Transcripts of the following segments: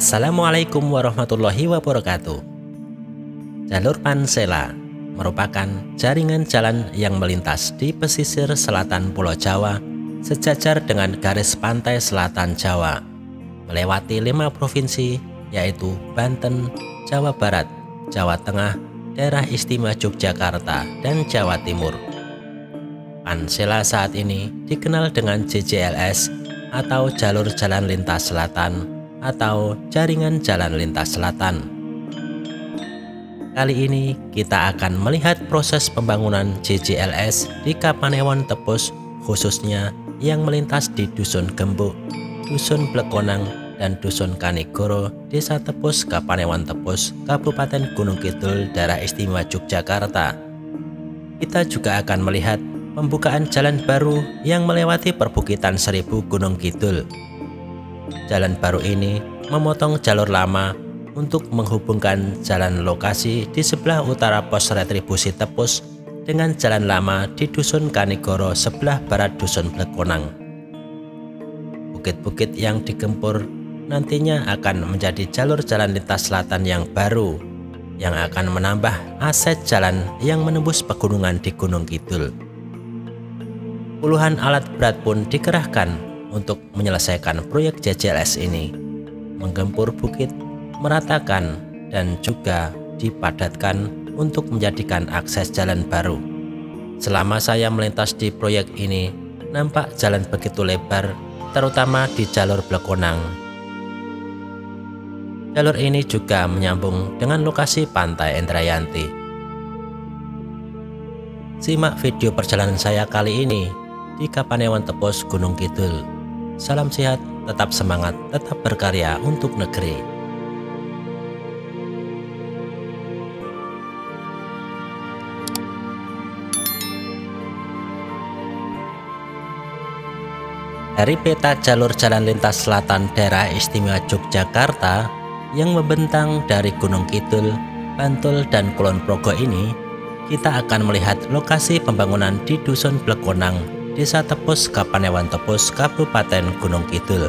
Assalamualaikum warahmatullahi wabarakatuh. Jalur Pansela merupakan jaringan jalan yang melintas di pesisir selatan Pulau Jawa sejajar dengan garis pantai selatan Jawa, melewati 5 provinsi yaitu Banten, Jawa Barat, Jawa Tengah, Daerah Istimewa Yogyakarta, dan Jawa Timur. Pansela saat ini dikenal dengan JJLS atau Jalur Jalan Lintas Selatan atau Jaringan Jalan Lintas Selatan. Kali ini kita akan melihat proses pembangunan JJLS di Kapanewon Tepus, khususnya yang melintas di Dusun Gembuk, Dusun Blekonang, dan Dusun Kanigoro, Desa Tepus, Kapanewon Tepus, Kabupaten Gunung Kidul, Daerah Istimewa Yogyakarta. Kita juga akan melihat pembukaan jalan baru yang melewati perbukitan Seribu Gunung Kidul. Jalan baru ini memotong jalur lama untuk menghubungkan jalan lokasi di sebelah utara pos retribusi Tepus dengan jalan lama di Dusun Kanigoro sebelah barat Dusun Blekonang. Bukit-bukit yang digempur nantinya akan menjadi jalur jalan lintas selatan yang baru yang akan menambah aset jalan yang menembus pegunungan di Gunung Kidul. Puluhan alat berat pun dikerahkan untuk menyelesaikan proyek JJLS ini, menggempur bukit, meratakan, dan juga dipadatkan untuk menjadikan akses jalan baru. Selama saya melintas di proyek ini, nampak jalan begitu lebar, terutama di jalur Blekonang. Jalur ini juga menyambung dengan lokasi Pantai Indrayanti. Simak video perjalanan saya kali ini di Kapanewon Tepus, Gunung Kidul. Salam sehat, tetap semangat, tetap berkarya untuk negeri. Dari peta jalur jalan lintas selatan Daerah Istimewa Yogyakarta yang membentang dari Gunung Kidul, Bantul, dan Kulon Progo ini, kita akan melihat lokasi pembangunan di Dusun Blekonang, Desa Tepus, Kapanewon Tepus, Kabupaten Gunung Kidul.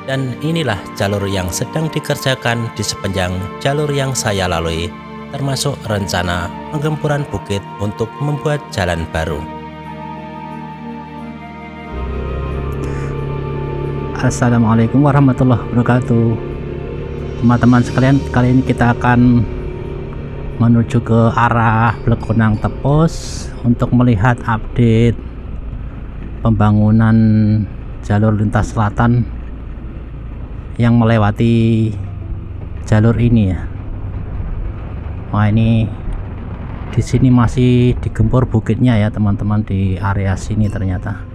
Dan inilah jalur yang sedang dikerjakan di sepanjang jalur yang saya lalui, termasuk rencana penggempuran bukit untuk membuat jalan baru. Assalamualaikum warahmatullahi wabarakatuh. Teman-teman sekalian, kali ini kita akan menuju ke arah Blekonang Tepus untuk melihat update pembangunan jalur lintas selatan yang melewati jalur ini ya. Wah, ini di sini masih digempur bukitnya ya teman-teman, di area sini ternyata.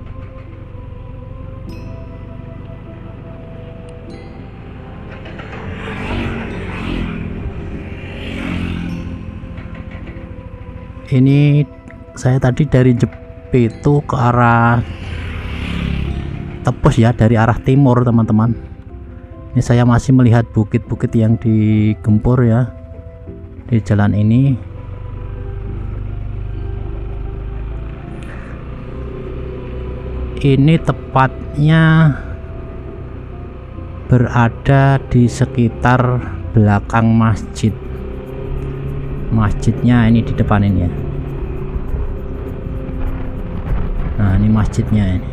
Ini saya tadi dari Jepitu ke arah Tepus ya, dari arah timur teman-teman. Ini saya masih melihat bukit-bukit yang digempur ya di jalan ini. Ini tepatnya berada di sekitar belakang masjidnya ini, di depan ini ya. Nah, ini masjidnya ini.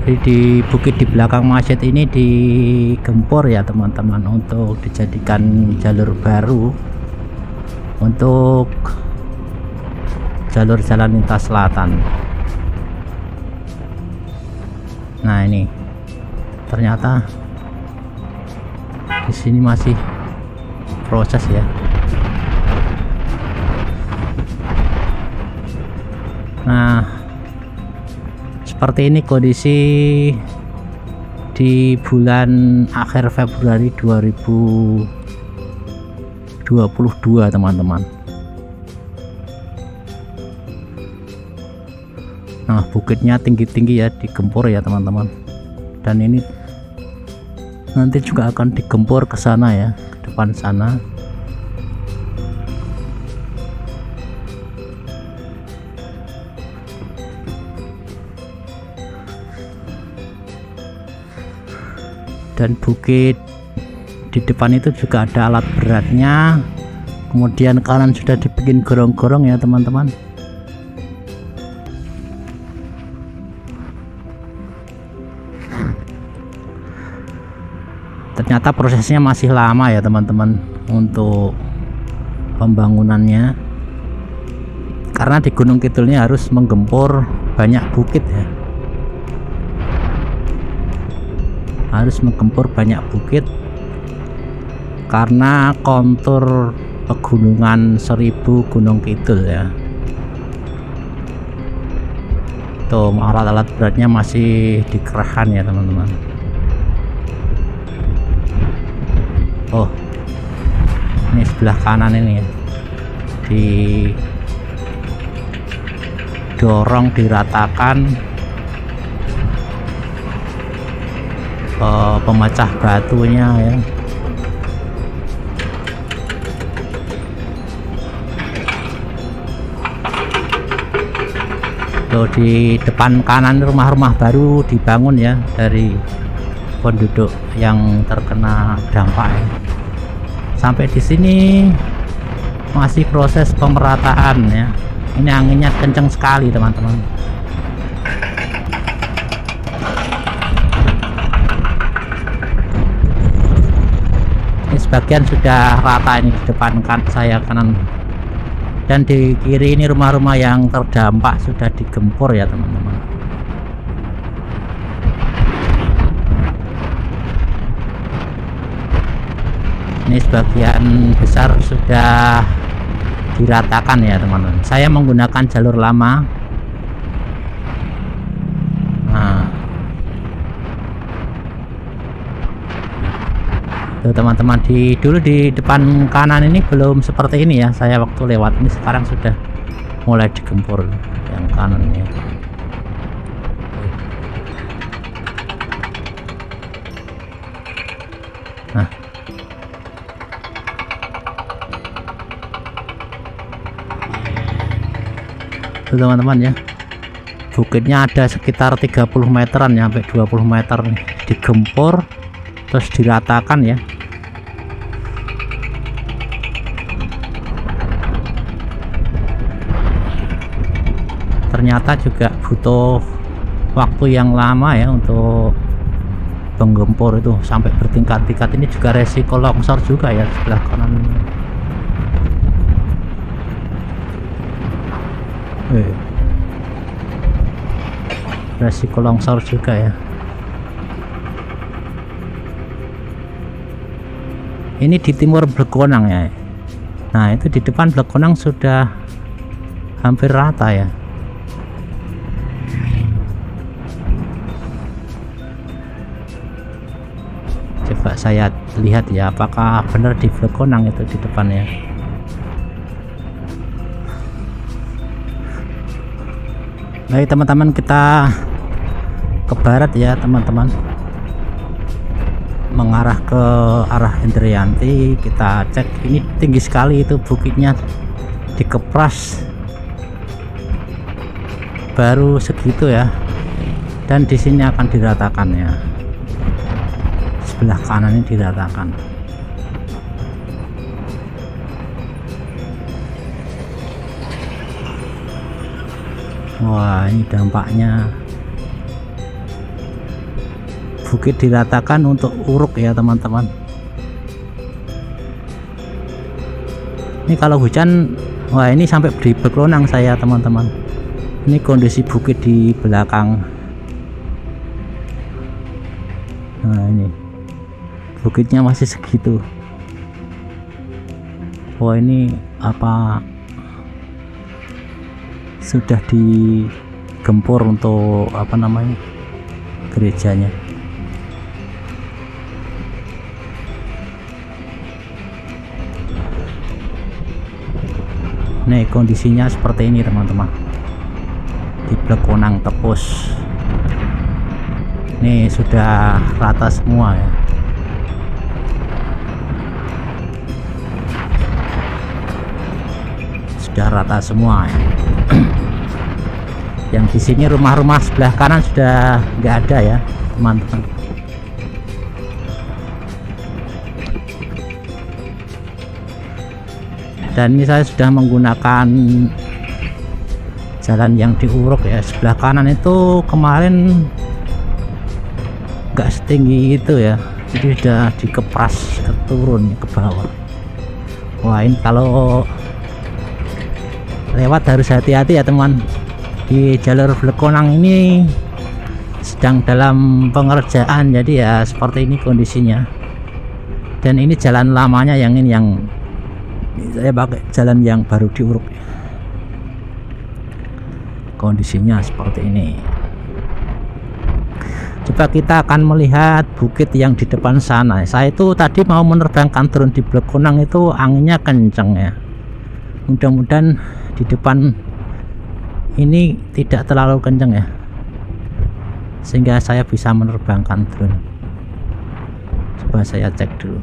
Jadi di bukit di belakang masjid ini digempur ya teman-teman, untuk dijadikan jalur baru untuk jalur jalan lintas selatan. Nah, ini ternyata di sini masih proses ya. Nah, seperti ini kondisi di bulan akhir Februari 2022 teman-teman. Nah, bukitnya tinggi-tinggi ya, digempur ya teman-teman. Dan ini nanti juga akan digempur ke sana ya, ke depan sana. dan bukit di depan itu juga ada alat beratnya. Kemudian kanan sudah dibikin gorong-gorong ya teman-teman. Ternyata prosesnya masih lama ya teman-teman untuk pembangunannya, karena di Gunung Kidul ini harus menggempur banyak bukit ya, harus menggempur banyak bukit karena kontur pegunungan 1000 Gunung Kidul ya. Tuh alat-alat beratnya masih dikerahkan ya teman-teman. Oh, ini sebelah kanan ini ya, didorong, diratakan pemecah batunya ya. Tuh di depan kanan rumah-rumah baru dibangun ya dari penduduk yang terkena dampak ya. Sampai di sini masih proses pemerataan ya. Ini anginnya kencang sekali teman-teman. Ini sebagian sudah rata ini di depan kan saya kanan, dan di kiri ini rumah-rumah yang terdampak sudah digempur ya teman-teman. Ini sebagian besar sudah diratakan ya teman-teman. Saya menggunakan jalur lama. Nah, tuh teman-teman, dulu di depan kanan ini belum seperti ini ya. Saya waktu lewat ini, sekarang sudah mulai digempur yang kanan ini. Nah, teman-teman ya, bukitnya ada sekitar 30 meteran ya, sampai 20 meter nih, digempur terus diratakan ya. Ternyata juga butuh waktu yang lama ya untuk penggempur itu sampai bertingkat-tingkat. Ini juga resiko longsor juga ya sebelah kanan. Resiko longsor juga ya. Ini di timur Blegonang ya. Nah, itu di depan Blegonang sudah hampir rata ya. Coba saya lihat ya, apakah benar di Blegonang itu di depannya. Baik teman-teman, kita ke barat ya teman-teman, mengarah ke arah Indrianti. Kita cek, ini tinggi sekali itu bukitnya, dikepras baru segitu ya, dan di sini akan diratakan ya, sebelah kanan ini diratakan. Wah, ini dampaknya bukit diratakan untuk uruk ya teman-teman. Ini kalau hujan, wah ini sampai di Blegonang saya teman-teman. Ini kondisi bukit di belakang. Nah, ini bukitnya masih segitu. Wah, ini apa sudah digempur untuk apa namanya, gerejanya. Nih kondisinya seperti ini teman-teman, di Blegonang Tepus. Nih sudah rata semua ya. Sudah rata semua ya. Yang di sini rumah-rumah sebelah kanan sudah nggak ada ya teman-teman. Dan ini saya sudah menggunakan jalan yang diuruk ya. Sebelah kanan itu kemarin nggak setinggi itu ya, jadi sudah dikepras turun ke bawah. Wah, ini kalau lewat harus hati-hati ya teman. Di jalur Blekonang ini sedang dalam pengerjaan, jadi ya seperti ini kondisinya. Dan ini jalan lamanya, yang ini yang saya pakai jalan yang baru diuruk. Kondisinya seperti ini. Coba kita akan melihat bukit yang di depan sana. Saya itu tadi mau menerbangkan drone di Blekonang, itu anginnya kenceng ya. Mudah-mudahan di depan ini tidak terlalu kenceng ya, sehingga saya bisa menerbangkan drone. Coba saya cek dulu.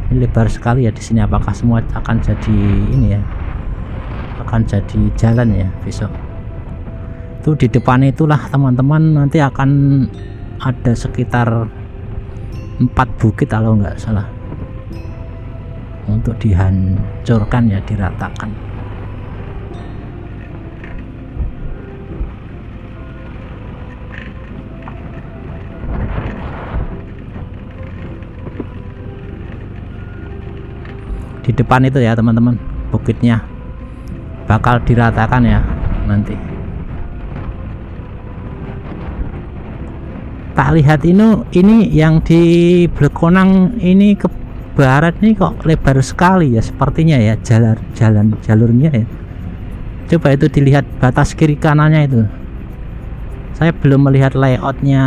Ini lebar sekali ya di sini. Apakah semua akan jadi ini ya? Akan jadi jalan ya besok? Itu di depan itulah teman-teman, nanti akan ada sekitar 4 bukit kalau nggak salah, untuk dihancurkan ya, diratakan. Di depan itu ya teman-teman, bukitnya bakal diratakan ya nanti. Tak lihat ini yang di Blekonang ini ke barat ini kok lebar sekali ya sepertinya ya, jalurnya ya. Coba itu dilihat batas kiri kanannya itu. Saya belum melihat layoutnya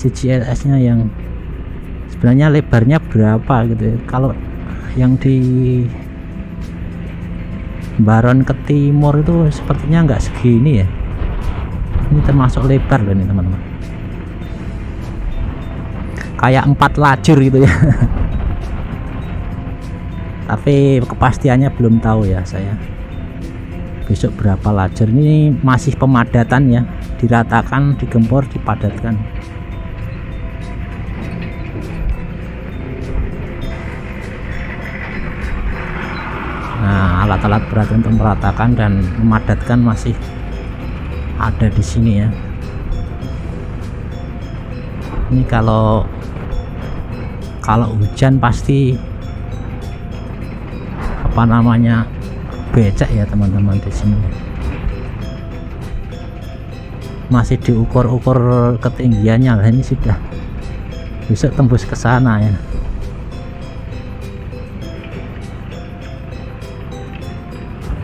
JCLS nya yang sebenarnya lebarnya berapa gitu ya. Kalau yang di Baron ke timur itu sepertinya nggak segini ya. Ini termasuk lebar loh ini teman-teman, kayak 4 lajur gitu ya. Tapi kepastiannya belum tahu ya saya besok berapa lajur. Ini masih pemadatan ya, diratakan, digempur, dipadatkan. Nah, alat-alat berat untuk meratakan dan memadatkan masih ada di sini ya. Ini kalau hujan pasti apa namanya becek ya teman-teman di sini. Masih diukur-ukur ketinggiannya lah, ini sudah bisa tembus ke sana ya.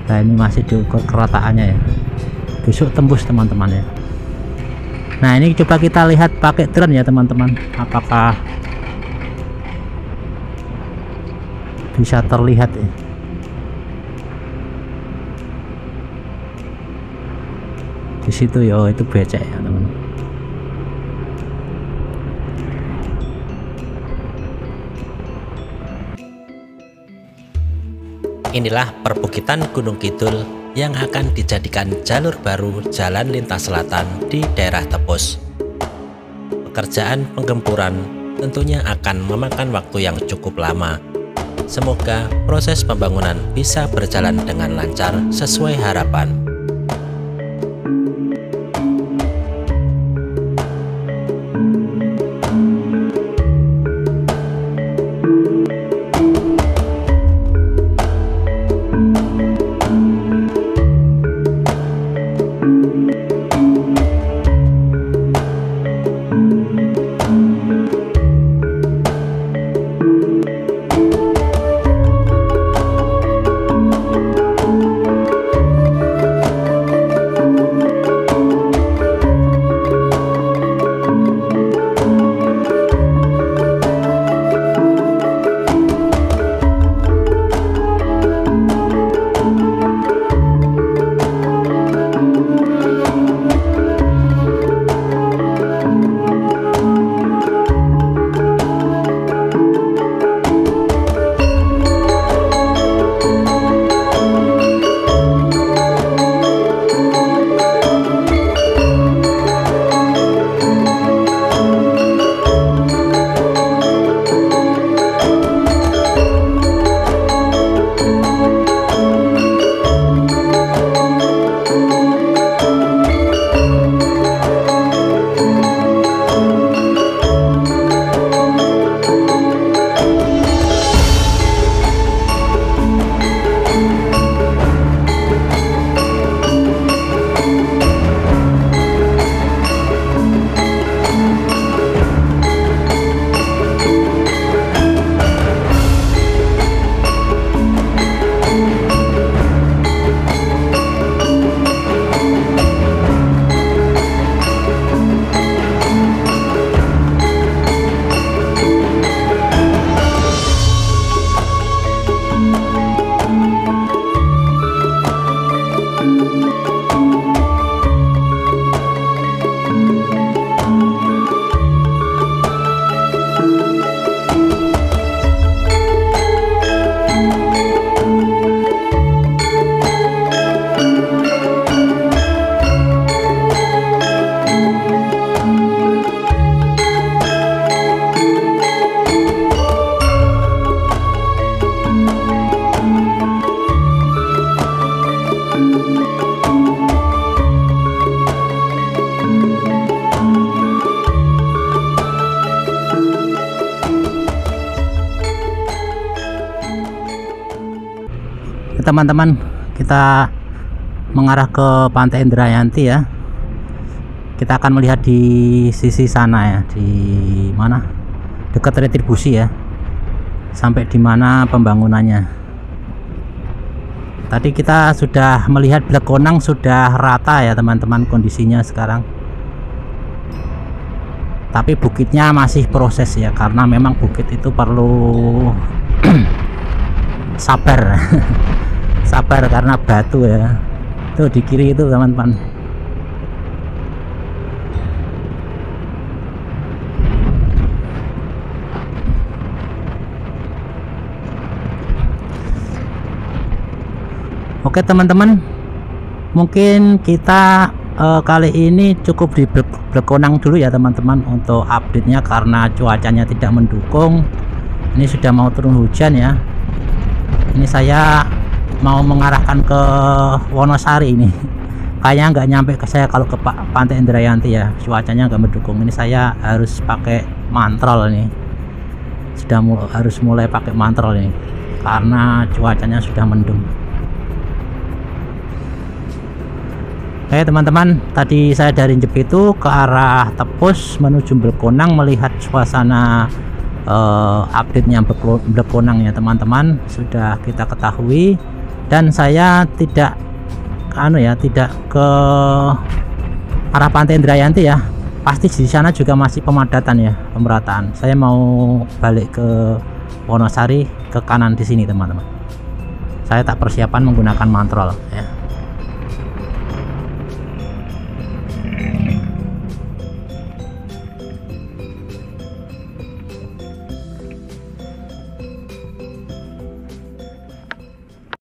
Nah, ini masih diukur kerataannya ya, besok tembus teman-teman ya. Nah, ini coba kita lihat pakai drone ya teman-teman, apakah bisa terlihat ya. Di situ ya, itu becek ya teman-teman. Inilah perbukitan Gunung Kidul yang akan dijadikan jalur baru jalan lintas selatan di daerah Tepus. Pekerjaan penggempuran tentunya akan memakan waktu yang cukup lama. Semoga proses pembangunan bisa berjalan dengan lancar sesuai harapan. teman-teman, kita mengarah ke Pantai Indrayanti ya. Kita akan melihat di sisi sana ya, di mana dekat retribusi ya, sampai di mana pembangunannya. Tadi kita sudah melihat Blekonang sudah rata ya teman-teman kondisinya sekarang, tapi bukitnya masih proses ya, karena memang bukit itu perlu sabar sabar karena batu ya. Tuh di kiri itu teman-teman. Oke teman-teman, mungkin kita kali ini cukup di Blekonang dulu ya teman-teman untuk update-nya, karena cuacanya tidak mendukung. Ini sudah mau turun hujan ya. Ini saya mau mengarahkan ke Wonosari ini. Kayaknya nggak nyampe ke saya kalau ke Pantai Indrayanti ya, cuacanya nggak mendukung. Ini saya harus pakai mantrol nih. Harus mulai pakai mantrol nih, karena cuacanya sudah mendung. Oke teman-teman, tadi saya dari Jepitu ke arah Tepus menuju Blekonang melihat suasana update-nya Blekonang ya teman-teman, sudah kita ketahui. Dan saya tidak tidak ke arah Pantai Indrayanti ya, pasti di sana juga masih pemadatan ya, pemerataan. Saya mau balik ke Wonosari ke kanan di sini teman-teman. Saya tak persiapan menggunakan mantrol ya.